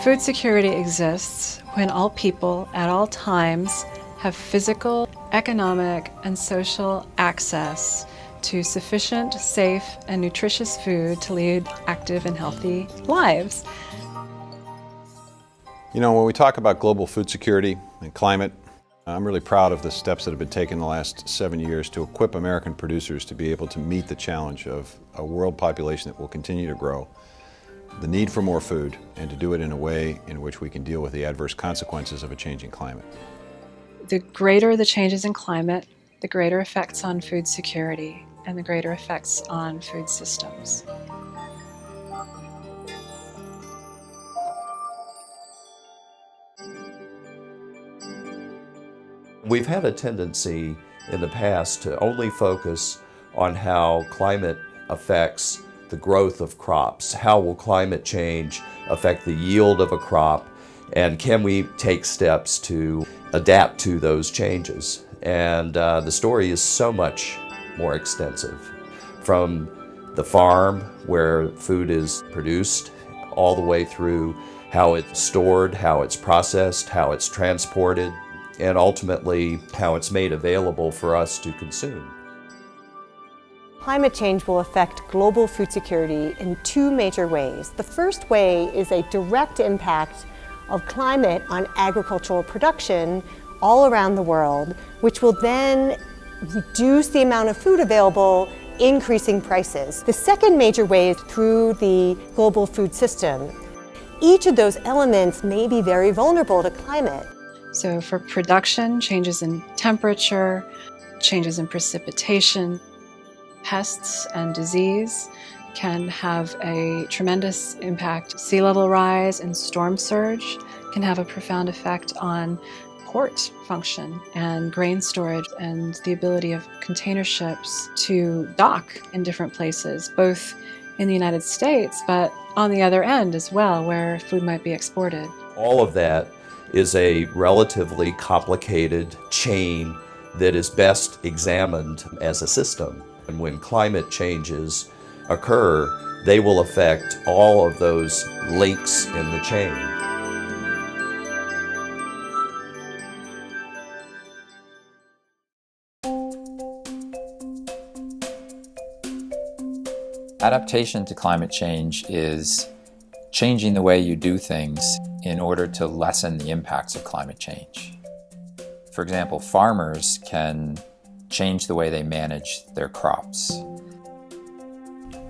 Food security exists when all people at all times have physical, economic, and social access to sufficient, safe, and nutritious food to lead active and healthy lives. You know, when we talk about global food security and climate, I'm really proud of the steps that have been taken in the last 7 years to equip American producers to be able to meet the challenge of a world population that will continue to grow, the need for more food, and to do it in a way in which we can deal with the adverse consequences of a changing climate. The greater the changes in climate, the greater effects on food security and the greater effects on food systems. We've had a tendency in the past to only focus on how climate affects the growth of crops. How will climate change affect the yield of a crop? And can we take steps to adapt to those changes? And the story is so much more extensive. From the farm where food is produced, all the way through how it's stored, how it's processed, how it's transported, and ultimately how it's made available for us to consume. Climate change will affect global food security in two major ways. The first way is a direct impact of climate on agricultural production all around the world, which will then reduce the amount of food available, increasing prices. The second major way is through the global food system. Each of those elements may be very vulnerable to climate. So for production, changes in temperature, changes in precipitation, pests and disease can have a tremendous impact. Sea level rise and storm surge can have a profound effect on port function and grain storage and the ability of container ships to dock in different places, both in the United States, but on the other end as well, where food might be exported. All of that is a relatively complicated chain that is best examined as a system. And when climate changes occur, they will affect all of those links in the chain. Adaptation to climate change is changing the way you do things in order to lessen the impacts of climate change. For example, farmers can change the way they manage their crops.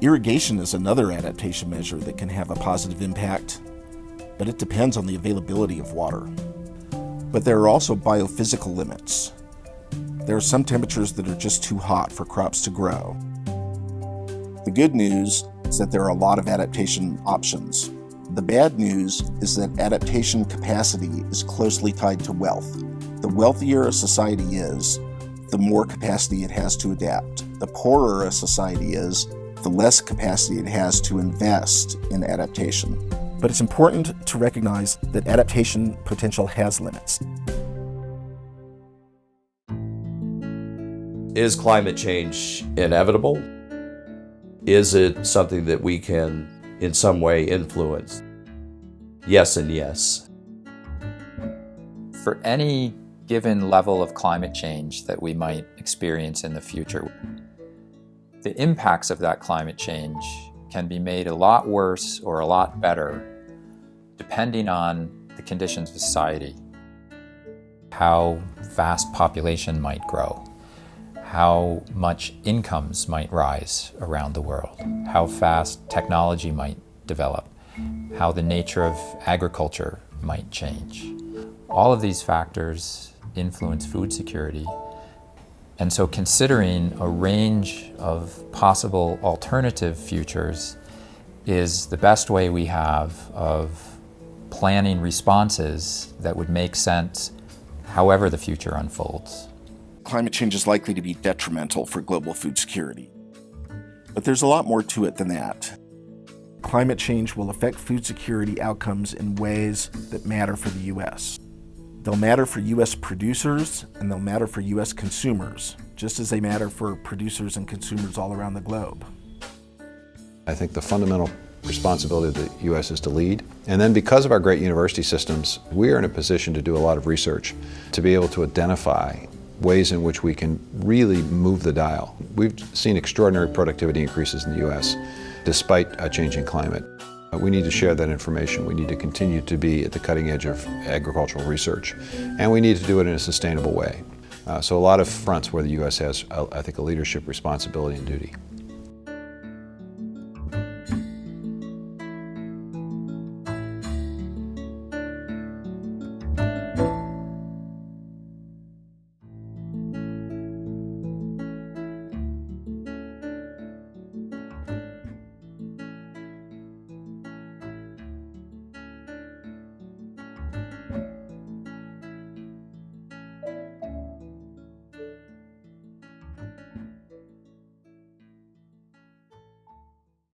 Irrigation is another adaptation measure that can have a positive impact, but it depends on the availability of water. But there are also biophysical limits. There are some temperatures that are just too hot for crops to grow. The good news is that there are a lot of adaptation options. The bad news is that adaptation capacity is closely tied to wealth. The wealthier a society is, the more capacity it has to adapt. The poorer a society is, the less capacity it has to invest in adaptation. But it's important to recognize that adaptation potential has limits. Is climate change inevitable? Is it something that we can in some way influence? Yes and yes. For any given level of climate change that we might experience in the future, the impacts of that climate change can be made a lot worse or a lot better depending on the conditions of society. How fast population might grow, how much incomes might rise around the world, how fast technology might develop, how the nature of agriculture might change. All of these factors influence food security. And so considering a range of possible alternative futures is the best way we have of planning responses that would make sense however the future unfolds. Climate change is likely to be detrimental for global food security. But there's a lot more to it than that. Climate change will affect food security outcomes in ways that matter for the U.S. They'll matter for U.S. producers and they'll matter for U.S. consumers, just as they matter for producers and consumers all around the globe. I think the fundamental responsibility of the U.S. is to lead. And then because of our great university systems, we are in a position to do a lot of research to be able to identify ways in which we can really move the dial. We've seen extraordinary productivity increases in the U.S. despite a changing climate. We need to share that information. We need to continue to be at the cutting edge of agricultural research, and we need to do it in a sustainable way. So a lot of fronts where the U.S. has, I think, a leadership responsibility and duty.